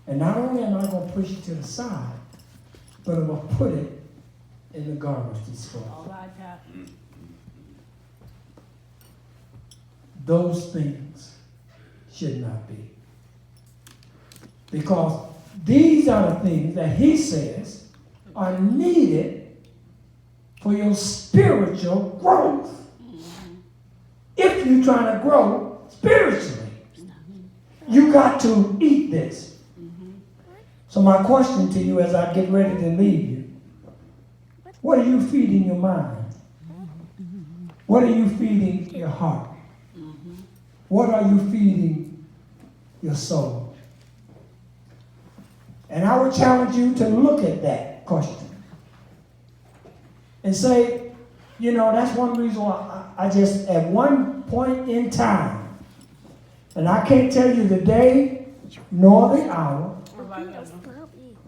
And not only am I going to push it to the side, but I'm going to put it in the garbage disposal. All right, Pastor. Those things should not be. Because these are the things that he says are needed for your spiritual growth. If you're trying to grow spiritually, you got to eat this. So my question to you as I get ready to leave you, what are you feeding your mind? What are you feeding your heart? What are you feeding your soul? And I would challenge you to look at that question and say, you know, that's one reason why I just, at one point in time, and I can't tell you the day nor the hour,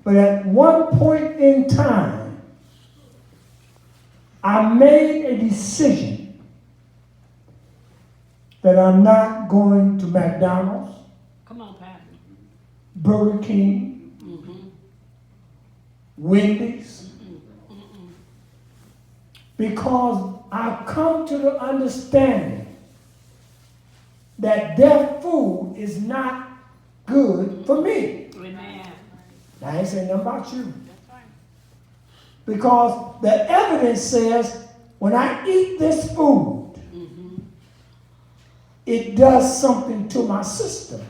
but at one point in time, I made a decision that I'm not going to McDonald's, Come on, Pastor. Burger King, Wendy's, because I've come to the understanding that their food is not good for me. Amen. Now, I ain't saying nothing about you. Because the evidence says when I eat this food, it does something to my system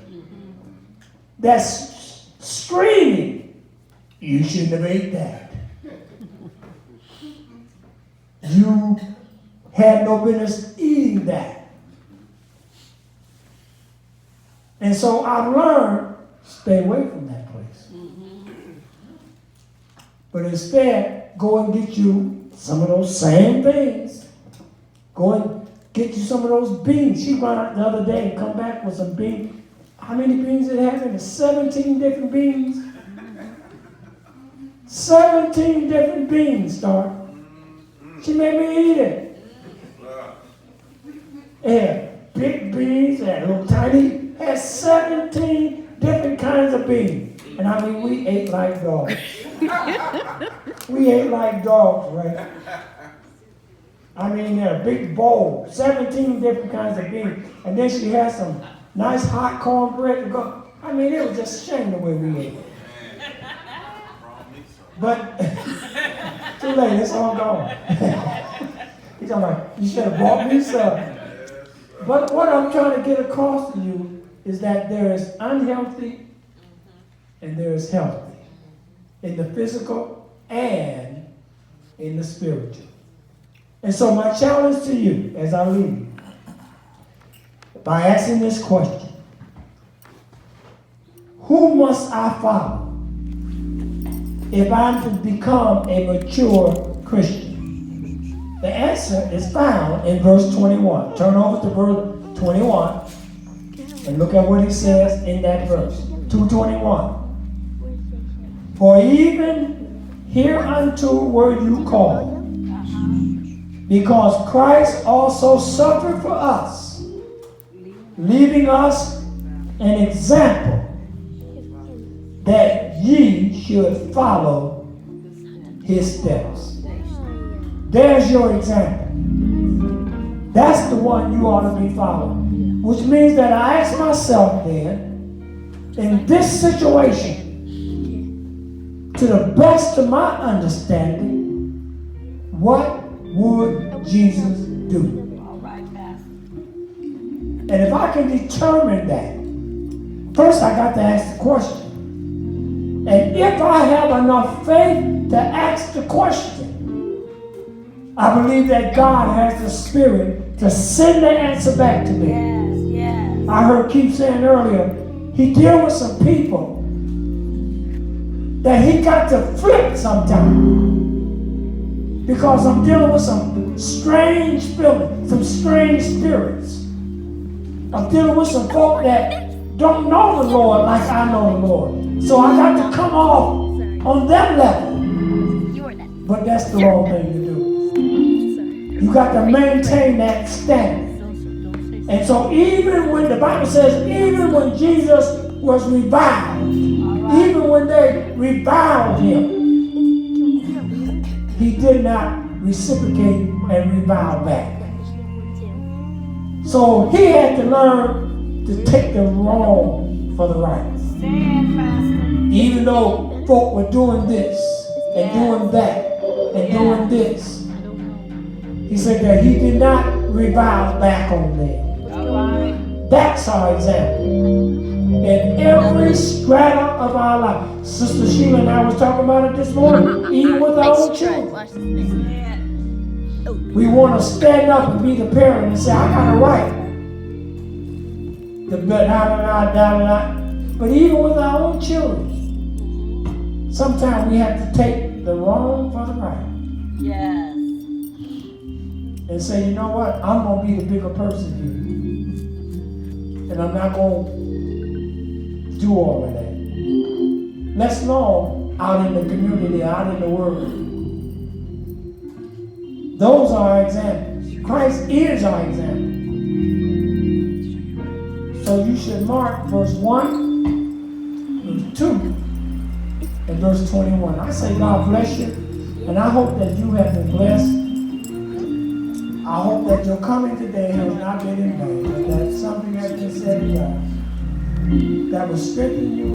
that's screaming, you shouldn't have ate that. You had no business eating that. And so I've learned, stay away from that place. But instead, go and get you some of those same things. Go and get you some of those beans. She went out the other day and come back with some beans. How many beans did it have in it? 17 different beans. 17 different beans, Star. She made me eat it. And big beans and little tiny. Had 17 different kinds of beans. And I mean, we ate like dogs. We ate like dogs, right? I mean, in a big bowl, 17 different kinds of beans. And then she had some nice hot cornbread to go. I mean, it was just a shame the way we ate it. But, too late, it's all gone. He's talking about, you should have bought me some. But what I'm trying to get across to you is that there is unhealthy and there is healthy in the physical and in the spiritual. And so my challenge to you as I leave, by asking this question, who must I follow if I'm to become a mature Christian? The answer is found in verse 21. Turn over to verse 21 and look at what he says in that verse. 2:21. For even hereunto were you called, because Christ also suffered for us, leaving us an example that ye should follow his steps. There's your example. That's the one you ought to be following. Which means that I ask myself then, in this situation, to the best of my understanding, what would Jesus do? And if I can determine that, first I got to ask the question. And if I have enough faith to ask the question, I believe that God has the Spirit to send the answer back to me. Yes, yes. I heard Keith saying earlier, he dealt with some people that he got to flip sometimes. Because I'm dealing with some strange feelings, some strange spirits. I'm dealing with some folk that don't know the Lord like I know the Lord. So I got to come off on that level. But that's the wrong thing to do. You got to maintain that standard. And so even when the Bible says, even when Jesus was reviled, Even when they reviled him, he did not reciprocate and revile back. So he had to learn to take the wrong for the right. Even though folk were doing this and doing that and doing this, he said that he did not revile back on them. That's our example. In every strata of our life. Sister Sheila and I was talking about it this morning, even with our own children. We want to stand up and be the parent and say, I got a right. But even with our own children, sometimes we have to take the wrong for the right. Yes. And say, you know what? I'm going to be the bigger person here. And I'm not going to do all of that. Let's know out in the community, out in the world. Those are our examples. Christ is our example. So you should mark verse 1, verse 2, and verse 21. I say God bless you, and I hope that you have been blessed. I hope that your coming today has not been in vain, but that something has been said and done that will strengthen you.